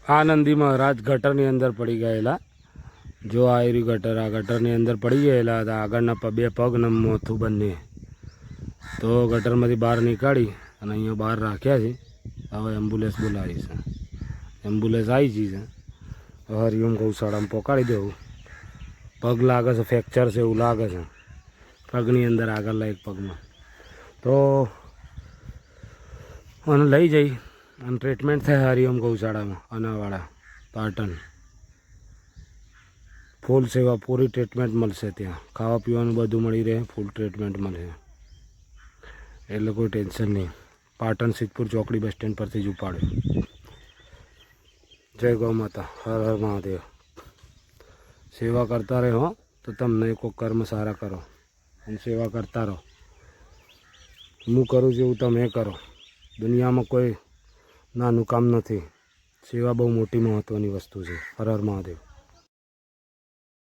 આનંદી મહારાજ ગટરની અંદર પડી ગયેલા. જો આ રહ્યું ગટર, આ ગટરની અંદર પડી ગયેલા હતા. આગળના બે પગ ને મોથું બંને. તો ગટરમાંથી બહાર નીકાળી અને અહીંયા બહાર રાખ્યા છે. હવે એમ્બ્યુલન્સ બોલાવી છે. એમ્બ્યુલન્સ આવી છે. હરિઓમ ગૌશાળામાં પહોંચાડી દેવું. પગ લાગે છે, ફ્રેક્ચર છે એવું લાગે છે પગની અંદર, આગળના એક પગમાં. તો અને લઈ જઈ અને ટ્રીટમેન્ટ થાય હરિઓમ ગૌશાળામાં અનાવાડા પાટણ. ફૂલ સેવા, પૂરી ટ્રીટમેન્ટ મળશે ત્યાં. ખાવા પીવાનું બધું મળી રહે, ફૂલ ટ્રીટમેન્ટ મળશે. એટલે કોઈ ટેન્શન નહીં. પાટણ સિદ્ધપુર ચોકડી બસ સ્ટેન્ડ પરથી જ ઉપાડ્યો. જય ગૌ માતા, હર હર મહાદેવ. સેવા કરતા રહો તો તમને કોઈ કર્મ સારા કરો અને સેવા કરતા રહો. હું કરું છું એવું તમે કરો. દુનિયામાં કોઈ નાનું કામ નથી. સેવા બહુ મોટી મહત્ત્વની વસ્તુ છે. હર હર મહાદેવ.